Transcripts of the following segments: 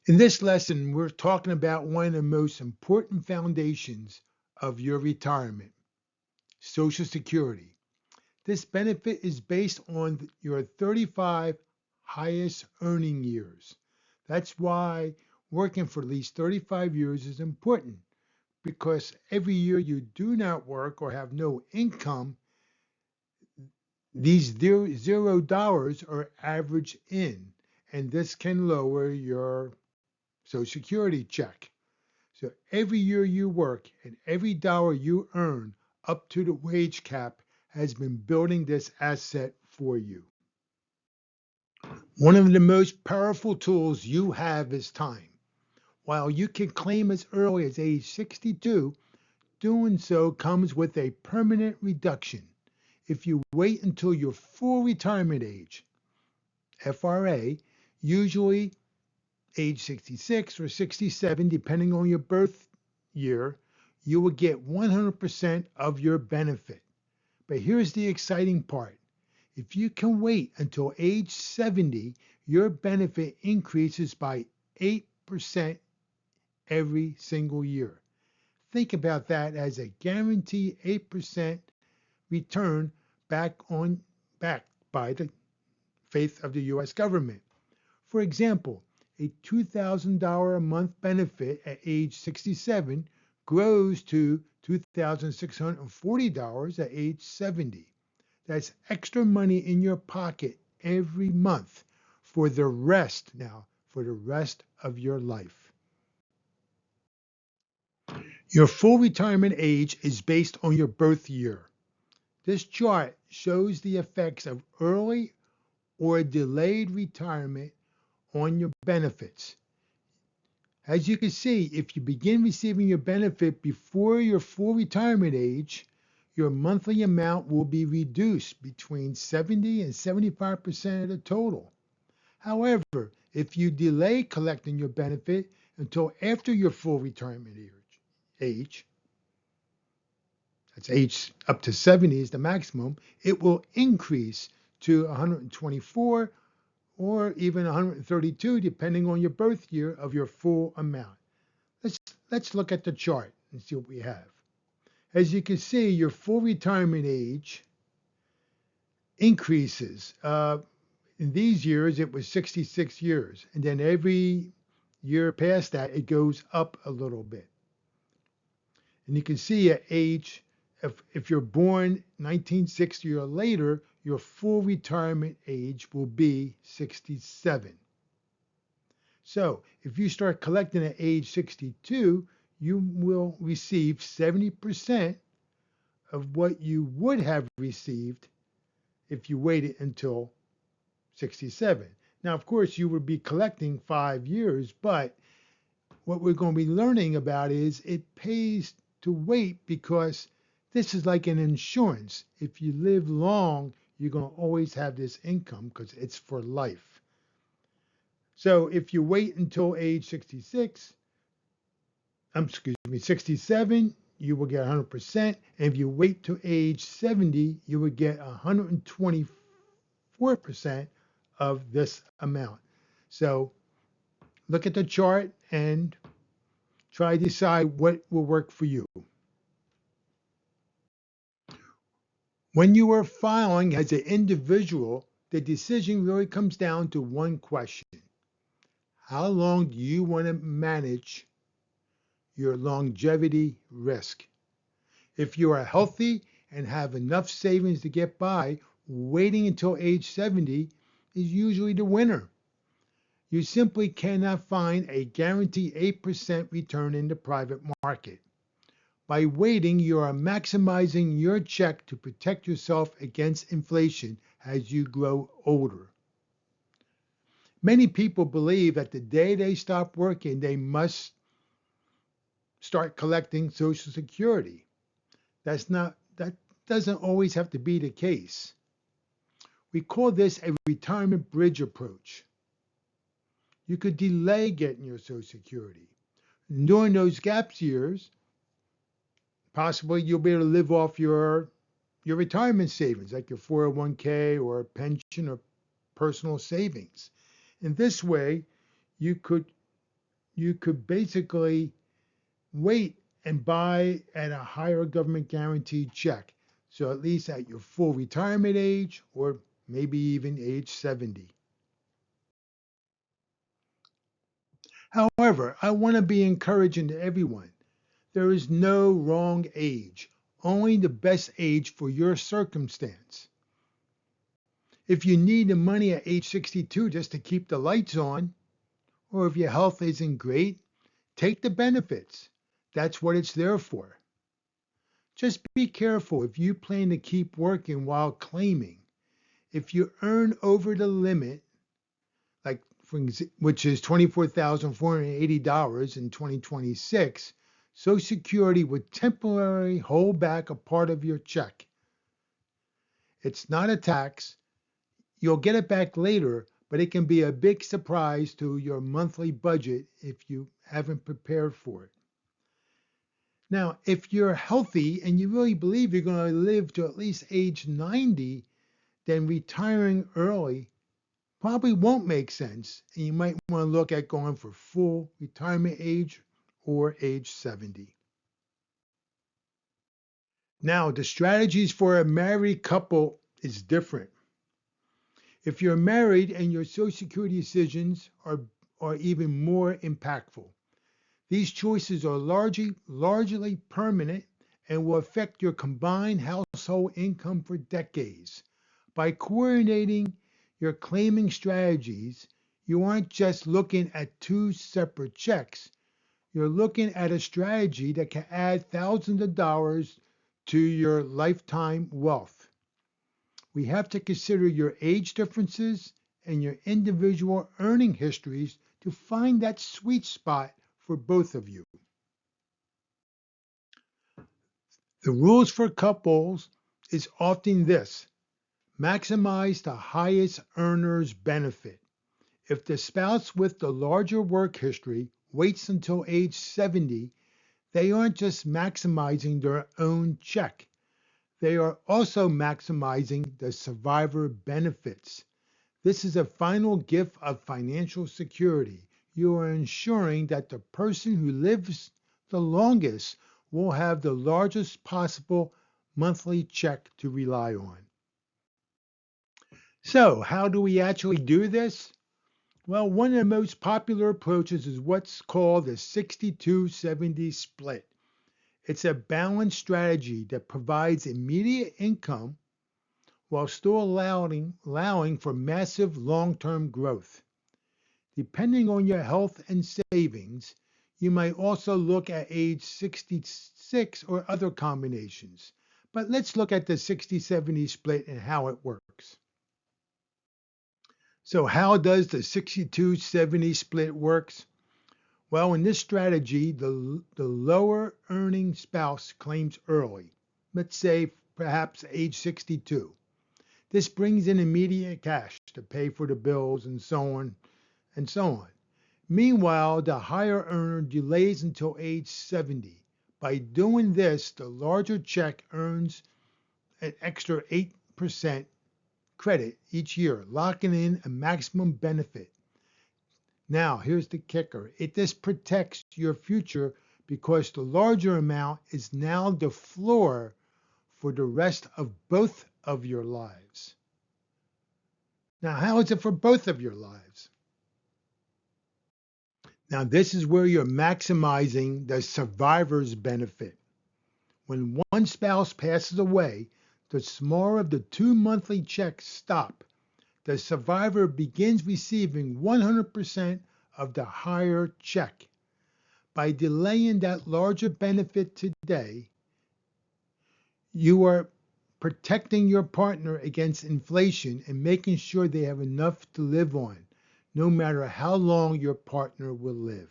In this lesson, we're talking about one of the most important foundations of your retirement, Social Security. This benefit is based on your 35 highest earning years. That's why working for at least 35 years is important because every year you do not work or have no income, these $0 are averaged in, and this can lower your Social Security check. So every year you work and every dollar you earn up to the wage cap has been building this asset for you. One of the most powerful tools you have is time. While you can claim as early as age 62, doing so comes with a permanent reduction. If you wait until your full retirement age, FRA, usually age 66 or 67, depending on your birth year, you will get 100% of your benefit. But here's the exciting part. If you can wait until age 70, your benefit increases by 8% every single year. Think about that as a guaranteed 8% return backed by the faith of the US government. For example, a $2,000 a month benefit at age 67 grows to $2,640 at age 70. That's extra money in your pocket every month for the rest of your life. Your full retirement age is based on your birth year. This chart shows the effects of early or delayed retirement on your benefits. As you can see, if you begin receiving your benefit before your full retirement age, your monthly amount will be reduced between 70 and 75% of the total. However, if you delay collecting your benefit until after your full retirement age, that's age up to 70 is the maximum, it will increase to 124 or even 132 depending on your birth year of your full amount. Let's look at the chart and see what we have. As you can see, your full retirement age increases. In these years, it was 66 years, and then every year past that, it goes up a little bit. And you can see at age, if you're born 1960 or later, your full retirement age will be 67. So if you start collecting at age 62, you will receive 70% of what you would have received if you waited until 67. Now, of course, you would be collecting 5 years, but what we're going to be learning about is it pays to wait because this is like an insurance. If you live long, you're going to always have this income because it's for life. So if you wait until age 67, you will get 100%. And if you wait to age 70, you will get 124% of this amount. So look at the chart and try to decide what will work for you. When you are filing as an individual, the decision really comes down to one question. How long do you want to manage your longevity risk? If you are healthy and have enough savings to get by, waiting until age 70 is usually the winner. You simply cannot find a guaranteed 8% return in the private market. By waiting, you are maximizing your check to protect yourself against inflation as you grow older. Many people believe that the day they stop working, they must start collecting Social Security. That doesn't always have to be the case. We call this a retirement bridge approach. You could delay getting your Social Security. And during those gaps years, possibly you'll be able to live off your retirement savings, like your 401k or pension or personal savings. In this way, you could you could basically wait and buy at a higher government guaranteed check. So at least at your full retirement age or maybe even age 70. However, I want to be encouraging to everyone. There is no wrong age, only the best age for your circumstance. If you need the money at age 62 just to keep the lights on, or if your health isn't great, take the benefits. That's what it's there for. Just be careful if you plan to keep working while claiming. If you earn over the limit, like which is $24,480 in 2026, Social Security would temporarily hold back a part of your check. It's not a tax. You'll get it back later, but it can be a big surprise to your monthly budget if you haven't prepared for it. Now, if you're healthy and you really believe you're going to live to at least age 90, then retiring early probably won't make sense. And you might want to look at going for full retirement age or age 70. Now, the strategies for a married couple is different. If you're married and your Social Security decisions are even more impactful. These choices are largely permanent and will affect your combined household income for decades. By coordinating your claiming strategies, you aren't just looking at two separate checks. You're looking at a strategy that can add thousands of dollars to your lifetime wealth. We have to consider your age differences and your individual earning histories to find that sweet spot for both of you. The rules for couples is often this: maximize the highest earner's benefit. If the spouse with the larger work history waits until age 70, they aren't just maximizing their own check, they are also maximizing the survivor benefits. This is a final gift of financial security. You are ensuring that the person who lives the longest will have the largest possible monthly check to rely on. So, how do we actually do this? Well, one of the most popular approaches is what's called the 62-70 split. It's a balanced strategy that provides immediate income while still allowing for massive long-term growth. Depending on your health and savings, you might also look at age 66 or other combinations. But let's look at the 60-70 split and how it works. So how does the 62-70 split works? Well, in this strategy, the lower earning spouse claims early, let's say perhaps age 62. This brings in immediate cash to pay for the bills and so on and so on. Meanwhile, the higher earner delays until age 70. By doing this, the larger check earns an extra 8% credit each year, locking in a maximum benefit. Now, here's the kicker. This protects your future because the larger amount is now the floor for the rest of both of your lives. Now, how is it for both of your lives? Now, this is where you're maximizing the survivor's benefit. When one spouse passes away, the smaller of the two monthly checks stop. The survivor begins receiving 100% of the higher check. By delaying that larger benefit today, you are protecting your partner against inflation and making sure they have enough to live on, no matter how long your partner will live.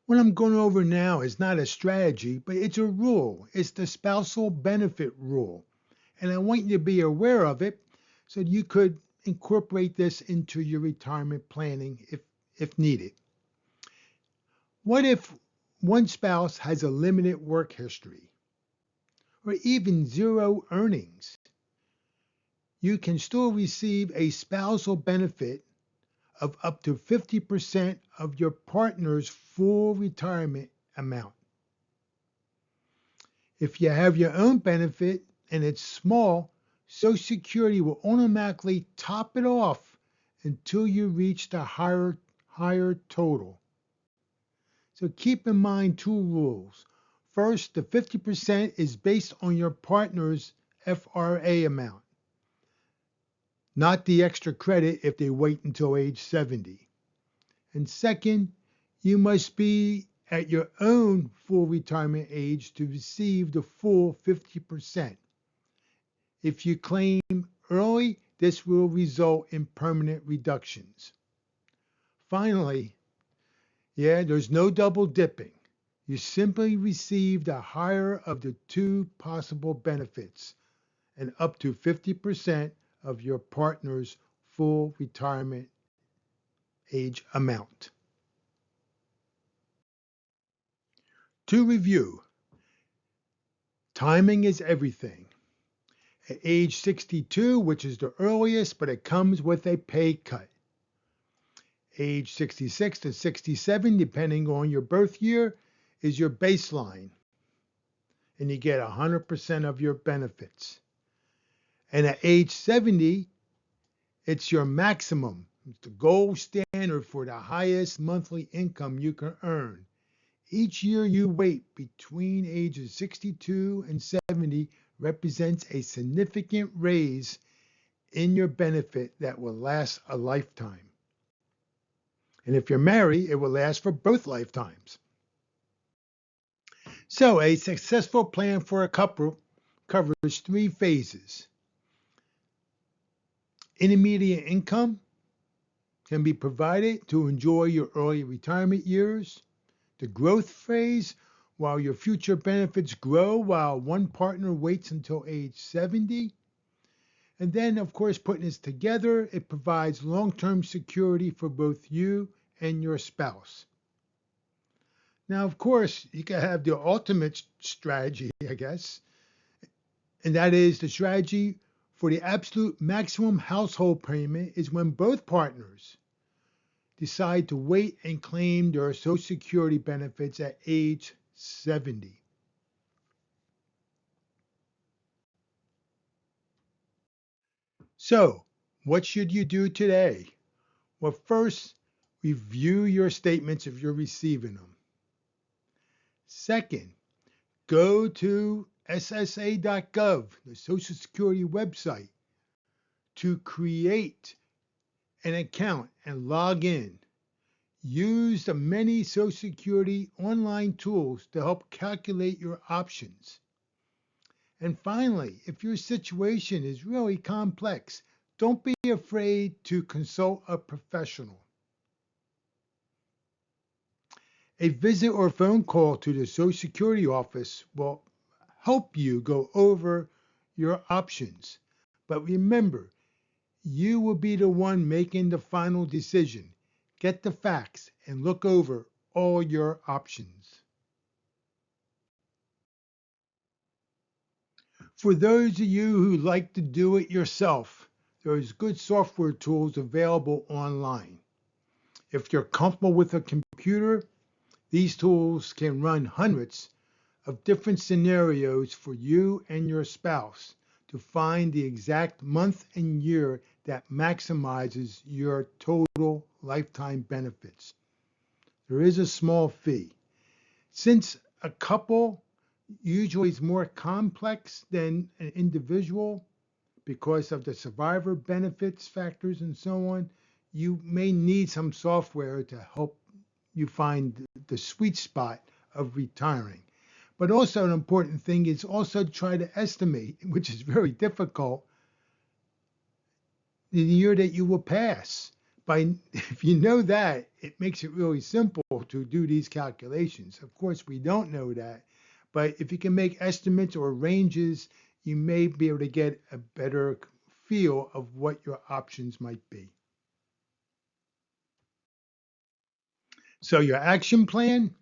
What I'm going over now is not a strategy, but it's a rule. It's the spousal benefit rule. And I want you to be aware of it so you could incorporate this into your retirement planning if needed. What if one spouse has a limited work history or even zero earnings? You can still receive a spousal benefit of up to 50% of your partner's full retirement amount. If you have your own benefit and it's small, Social Security will automatically top it off until you reach the higher total. So keep in mind two rules. First, the 50% is based on your partner's FRA amount, not the extra credit if they wait until age 70. And second, you must be at your own full retirement age to receive the full 50%. If you claim early, this will result in permanent reductions. Finally, there's no double dipping. You simply receive the higher of the two possible benefits and up to 50% of your partner's full retirement age amount. To review, timing is everything. At age 62, which is the earliest, but it comes with a pay cut. Age 66 to 67, depending on your birth year, is your baseline, and you get 100% of your benefits. And at age 70, it's your maximum. It's the gold standard for the highest monthly income you can earn. Each year you wait between ages 62 and 70 represents a significant raise in your benefit that will last a lifetime. And if you're married, it will last for both lifetimes. So a successful plan for a couple covers three phases. Intermediate income can be provided to enjoy your early retirement years. The growth phase, while your future benefits grow while one partner waits until age 70. And then, of course, putting this together, it provides long-term security for both you and your spouse. Now, of course, you can have the ultimate strategy, I guess, and that is the strategy for the absolute maximum household payment is when both partners decide to wait and claim their Social Security benefits at age 70. So, what should you do today? Well, first, review your statements if you're receiving them. Second, go to SSA.gov, the Social Security website, to create an account and log in. Use the many Social Security online tools to help calculate your options. And finally, if your situation is really complex, don't be afraid to consult a professional. A visit or phone call to the Social Security office will help you go over your options. But remember, you will be the one making the final decision. Get the facts and look over all your options. For those of you who like to do it yourself, there's good software tools available online. If you're comfortable with a computer, these tools can run hundreds of different scenarios for you and your spouse to find the exact month and year that maximizes your total lifetime benefits. There is a small fee. Since a couple usually is more complex than an individual because of the survivor benefits factors and so on, you may need some software to help you find the sweet spot of retiring. But also an important thing is also to try to estimate, which is very difficult, the year that you will pass. If you know that, it makes it really simple to do these calculations. Of course, we don't know that, but if you can make estimates or ranges, you may be able to get a better feel of what your options might be. So your action plan,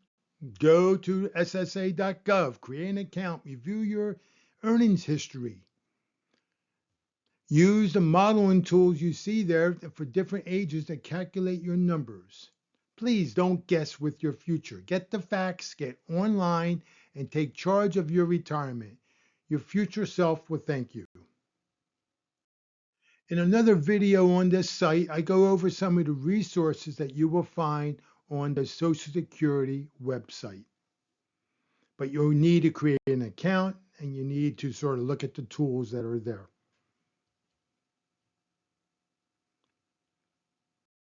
go to SSA.gov, create an account, review your earnings history. Use the modeling tools you see there for different ages to calculate your numbers. Please don't guess with your future. Get the facts, get online, and take charge of your retirement. Your future self will thank you. In another video on this site, I go over some of the resources that you will find on the Social Security website. But you'll need to create an account and you need to sort of look at the tools that are there.